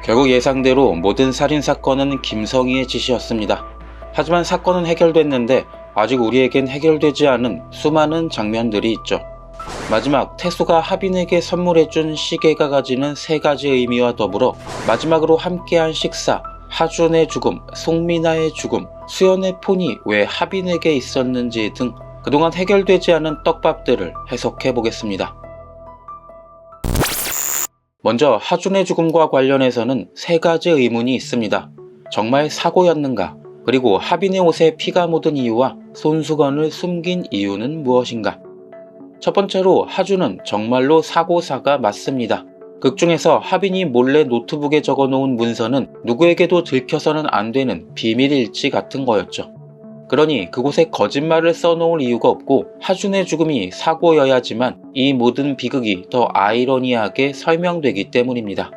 결국 예상대로 모든 살인사건은 김성희의 짓이었습니다. 하지만 사건은 해결됐는데 아직 우리에겐 해결되지 않은 수많은 장면들이 있죠. 마지막 태수가 하빈에게 선물해준 시계가 가지는 세 가지 의미와 더불어 마지막으로 함께한 식사, 하준의 죽음, 송민아의 죽음, 수연의 폰이 왜 하빈에게 있었는지 등 그동안 해결되지 않은 떡밥들을 해석해 보겠습니다. 먼저 하준의 죽음과 관련해서는 세 가지 의문이 있습니다. 정말 사고였는가? 그리고 하빈의 옷에 피가 묻은 이유와 손수건을 숨긴 이유는 무엇인가? 첫 번째로 하준은 정말로 사고사가 맞습니다. 극중에서 하빈이 몰래 노트북에 적어놓은 문서는 누구에게도 들켜서는 안 되는 비밀일지 같은 거였죠. 그러니 그곳에 거짓말을 써놓을 이유가 없고 하준의 죽음이 사고여야지만 이 모든 비극이 더 아이러니하게 설명되기 때문입니다.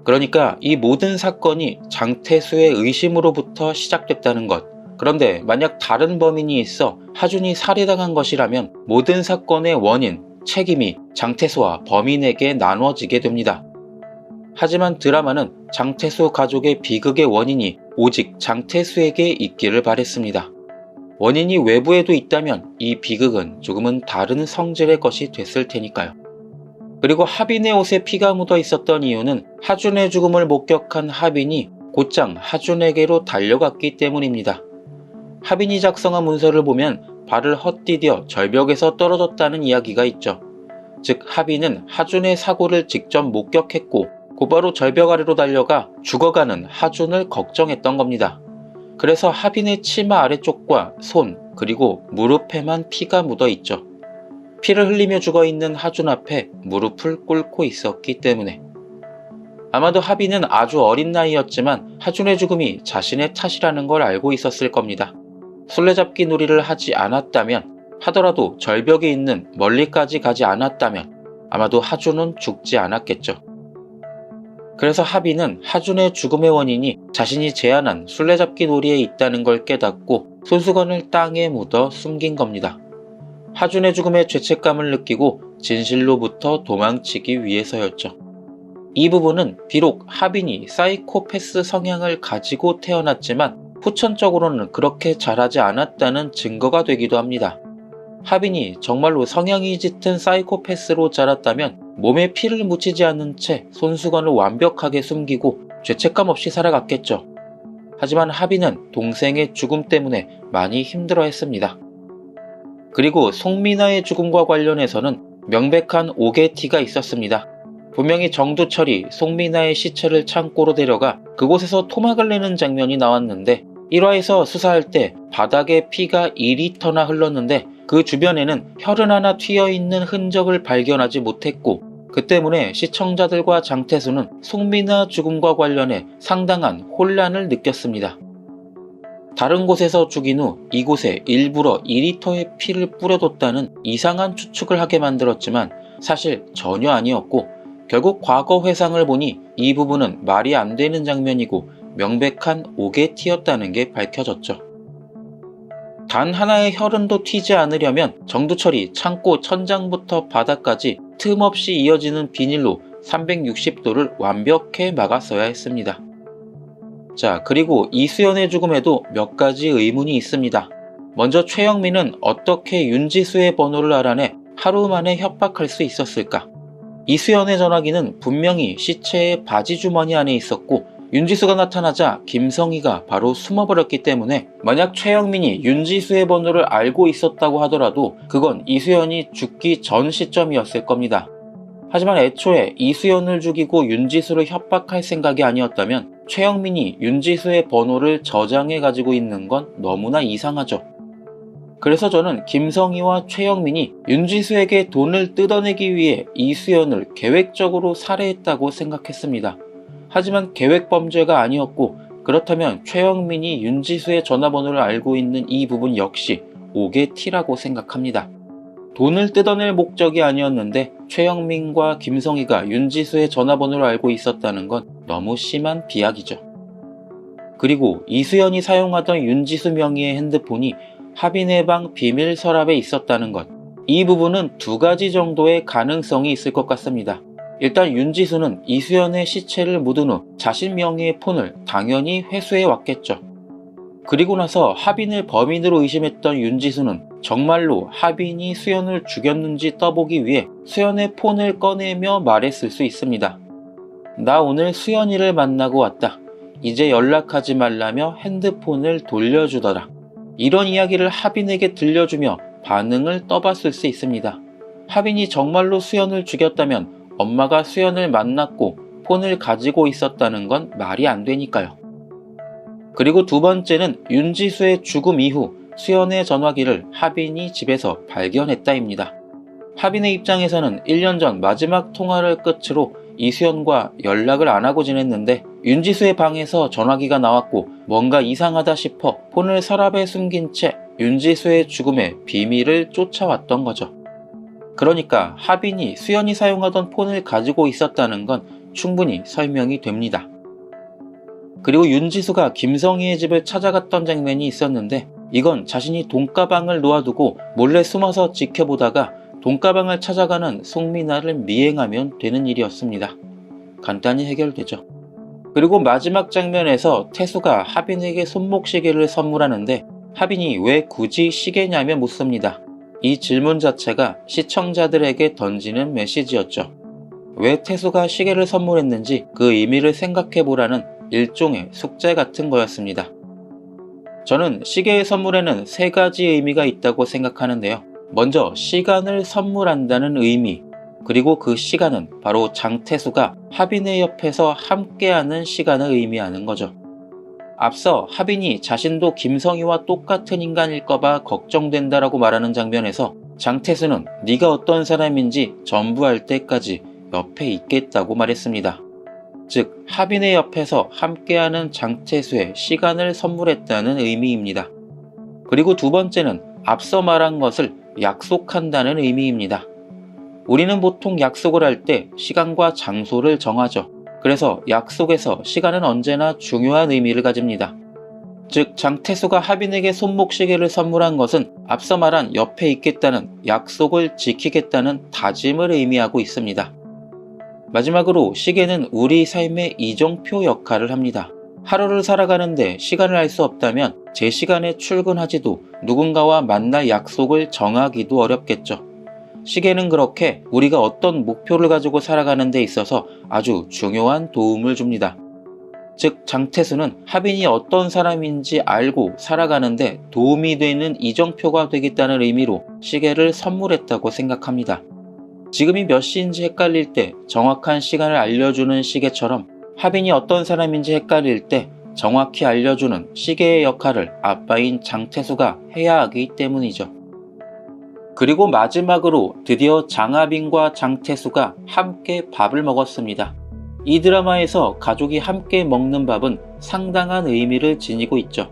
그러니까 이 모든 사건이 장태수의 의심으로부터 시작됐다는 것. 그런데 만약 다른 범인이 있어 하준이 살해당한 것이라면 모든 사건의 원인, 책임이 장태수와 범인에게 나눠지게 됩니다. 하지만 드라마는 장태수 가족의 비극의 원인이 오직 장태수에게 있기를 바랬습니다. 원인이 외부에도 있다면 이 비극은 조금은 다른 성질의 것이 됐을 테니까요. 그리고 하빈의 옷에 피가 묻어 있었던 이유는 하준의 죽음을 목격한 하빈이 곧장 하준에게로 달려갔기 때문입니다. 하빈이 작성한 문서를 보면 발을 헛디뎌 절벽에서 떨어졌다는 이야기가 있죠. 즉 하빈은 하준의 사고를 직접 목격했고 곧바로 절벽 아래로 달려가 죽어가는 하준을 걱정했던 겁니다. 그래서 하빈의 치마 아래쪽과 손 그리고 무릎에만 피가 묻어 있죠. 피를 흘리며 죽어있는 하준 앞에 무릎을 꿇고 있었기 때문에. 아마도 하빈은 아주 어린 나이였지만 하준의 죽음이 자신의 탓이라는 걸 알고 있었을 겁니다. 술래잡기 놀이를 하지 않았다면, 하더라도 절벽에 있는 멀리까지 가지 않았다면 아마도 하준은 죽지 않았겠죠. 그래서 하빈은 하준의 죽음의 원인이 자신이 제안한 술래잡기 놀이에 있다는 걸 깨닫고 손수건을 땅에 묻어 숨긴 겁니다. 하준의 죽음에 죄책감을 느끼고 진실로부터 도망치기 위해서였죠. 이 부분은 비록 하빈이 사이코패스 성향을 가지고 태어났지만 후천적으로는 그렇게 잘하지 않았다는 증거가 되기도 합니다. 하빈이 정말로 성향이 짙은 사이코패스로 자랐다면 몸에 피를 묻히지 않은 채 손수건을 완벽하게 숨기고 죄책감 없이 살아갔겠죠. 하지만 하빈은 동생의 죽음 때문에 많이 힘들어했습니다. 그리고 송민아의 죽음과 관련해서는 명백한 오개티가 있었습니다. 분명히 정두철이 송민아의 시체를 창고로 데려가 그곳에서 토막을 내는 장면이 나왔는데 1화에서 수사할 때 바닥에 피가 2리터나 흘렀는데 그 주변에는 혈흔 하나 튀어있는 흔적을 발견하지 못했고 그 때문에 시청자들과 장태수는 송민아 죽음과 관련해 상당한 혼란을 느꼈습니다. 다른 곳에서 죽인 후 이곳에 일부러 2리터의 피를 뿌려뒀다는 이상한 추측을 하게 만들었지만 사실 전혀 아니었고 결국 과거 회상을 보니 이 부분은 말이 안 되는 장면이고 명백한 오개티였다는 게 밝혀졌죠. 단 하나의 혈흔도 튀지 않으려면 정두철이 창고 천장부터 바닥까지 틈없이 이어지는 비닐로 360도를 완벽히 막았어야 했습니다. 자, 그리고 이수연의 죽음에도 몇 가지 의문이 있습니다. 먼저 최영민은 어떻게 윤지수의 번호를 알아내 하루 만에 협박할 수 있었을까? 이수연의 전화기는 분명히 시체의 바지 주머니 안에 있었고 윤지수가 나타나자 김성희가 바로 숨어버렸기 때문에 만약 최영민이 윤지수의 번호를 알고 있었다고 하더라도 그건 이수연이 죽기 전 시점이었을 겁니다. 하지만 애초에 이수연을 죽이고 윤지수를 협박할 생각이 아니었다면 최영민이 윤지수의 번호를 저장해 가지고 있는 건 너무나 이상하죠. 그래서 저는 김성희와 최영민이 윤지수에게 돈을 뜯어내기 위해 이수연을 계획적으로 살해했다고 생각했습니다. 하지만 계획범죄가 아니었고 그렇다면 최영민이 윤지수의 전화번호를 알고 있는 이 부분 역시 오개티라고 생각합니다. 돈을 뜯어낼 목적이 아니었는데 최영민과 김성희가 윤지수의 전화번호를 알고 있었다는 건 너무 심한 비약이죠. 그리고 이수연이 사용하던 윤지수 명의의 핸드폰이 하빈의 방 비밀 서랍에 있었다는 것. 이 부분은 두 가지 정도의 가능성이 있을 것 같습니다. 일단 윤지수는 이수연의 시체를 묻은 후 자신 명의의 폰을 당연히 회수해 왔겠죠. 그리고 나서 하빈을 범인으로 의심했던 윤지수는 정말로 하빈이 수연을 죽였는지 떠보기 위해 수연의 폰을 꺼내며 말했을 수 있습니다. 나 오늘 수연이를 만나고 왔다. 이제 연락하지 말라며 핸드폰을 돌려주더라. 이런 이야기를 하빈에게 들려주며 반응을 떠봤을 수 있습니다. 하빈이 정말로 수연을 죽였다면 엄마가 수연을 만났고 폰을 가지고 있었다는 건 말이 안 되니까요. 그리고 두 번째는 윤지수의 죽음 이후 수연의 전화기를 하빈이 집에서 발견했다입니다. 하빈의 입장에서는 1년 전 마지막 통화를 끝으로 이수연과 연락을 안 하고 지냈는데 윤지수의 방에서 전화기가 나왔고 뭔가 이상하다 싶어 폰을 서랍에 숨긴 채 윤지수의 죽음의 비밀을 쫓아왔던 거죠. 그러니까 하빈이 수연이 사용하던 폰을 가지고 있었다는 건 충분히 설명이 됩니다. 그리고 윤지수가 김성희의 집을 찾아갔던 장면이 있었는데 이건 자신이 돈가방을 놓아두고 몰래 숨어서 지켜보다가 돈가방을 찾아가는 송민아를 미행하면 되는 일이었습니다. 간단히 해결되죠. 그리고 마지막 장면에서 태수가 하빈에게 손목시계를 선물하는데 하빈이 왜 굳이 시계냐며 묻습니다. 이 질문 자체가 시청자들에게 던지는 메시지였죠. 왜 태수가 시계를 선물했는지 그 의미를 생각해보라는 일종의 숙제 같은 거였습니다. 저는 시계의 선물에는 3가지 의미가 있다고 생각하는데요. 먼저 시간을 선물한다는 의미, 그리고 그 시간은 바로 장태수가 하빈의 옆에서 함께하는 시간을 의미하는 거죠. 앞서 하빈이 자신도 김성희와 똑같은 인간일까봐 걱정된다라고 말하는 장면에서 장태수는 네가 어떤 사람인지 전부 알 때까지 옆에 있겠다고 말했습니다. 즉 하빈의 옆에서 함께하는 장태수의 시간을 선물했다는 의미입니다. 그리고 두 번째는 앞서 말한 것을 약속한다는 의미입니다. 우리는 보통 약속을 할 때 시간과 장소를 정하죠. 그래서 약속에서 시간은 언제나 중요한 의미를 가집니다. 즉 장태수가 하빈에게 손목시계를 선물한 것은 앞서 말한 옆에 있겠다는 약속을 지키겠다는 다짐을 의미하고 있습니다. 마지막으로 시계는 우리 삶의 이정표 역할을 합니다. 하루를 살아가는데 시간을 알 수 없다면 제 시간에 출근하지도 누군가와 만날 약속을 정하기도 어렵겠죠. 시계는 그렇게 우리가 어떤 목표를 가지고 살아가는 데 있어서 아주 중요한 도움을 줍니다. 즉 장태수는 하빈이 어떤 사람인지 알고 살아가는데 도움이 되는 이정표가 되겠다는 의미로 시계를 선물했다고 생각합니다. 지금이 몇 시인지 헷갈릴 때 정확한 시간을 알려주는 시계처럼 하빈이 어떤 사람인지 헷갈릴 때 정확히 알려주는 시계의 역할을 아빠인 장태수가 해야 하기 때문이죠. 그리고 마지막으로 드디어 장하빈과 장태수가 함께 밥을 먹었습니다. 이 드라마에서 가족이 함께 먹는 밥은 상당한 의미를 지니고 있죠.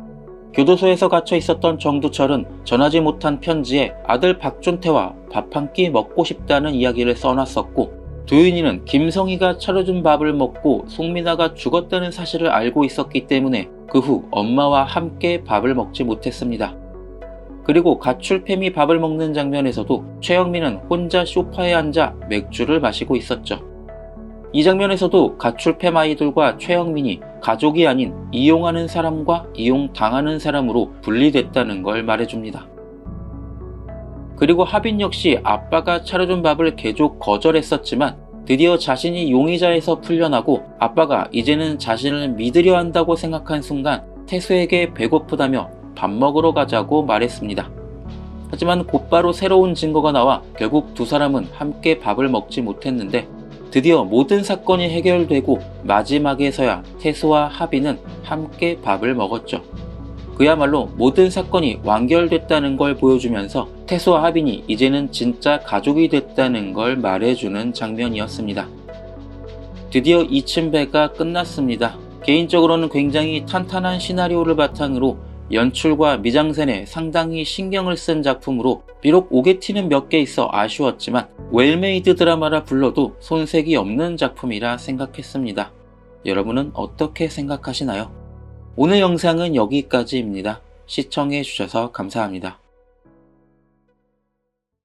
교도소에서 갇혀 있었던 정두철은 전하지 못한 편지에 아들 박준태와 밥 한 끼 먹고 싶다는 이야기를 써놨었고 도윤이는 김성희가 차려준 밥을 먹고 송민아가 죽었다는 사실을 알고 있었기 때문에 그 후 엄마와 함께 밥을 먹지 못했습니다. 그리고 가출팸이 밥을 먹는 장면에서도 최영민은 혼자 소파에 앉아 맥주를 마시고 있었죠. 이 장면에서도 가출팸 아이들과 최영민이 가족이 아닌 이용하는 사람과 이용당하는 사람으로 분리됐다는 걸 말해줍니다. 그리고 하빈 역시 아빠가 차려준 밥을 계속 거절했었지만 드디어 자신이 용의자에서 풀려나고 아빠가 이제는 자신을 믿으려 한다고 생각한 순간 태수에게 배고프다며 밥 먹으러 가자고 말했습니다. 하지만 곧바로 새로운 증거가 나와 결국 두 사람은 함께 밥을 먹지 못했는데 드디어 모든 사건이 해결되고 마지막에서야 태수와 하빈은 함께 밥을 먹었죠. 그야말로 모든 사건이 완결됐다는 걸 보여주면서 태수와 하빈이 이제는 진짜 가족이 됐다는 걸 말해주는 장면이었습니다. 드디어 2층 배가 끝났습니다. 개인적으로는 굉장히 탄탄한 시나리오를 바탕으로 연출과 미장센에 상당히 신경을 쓴 작품으로 비록 오게티는 몇 개 있어 아쉬웠지만 웰메이드 드라마라 불러도 손색이 없는 작품이라 생각했습니다. 여러분은 어떻게 생각하시나요? 오늘 영상은 여기까지입니다. 시청해주셔서 감사합니다.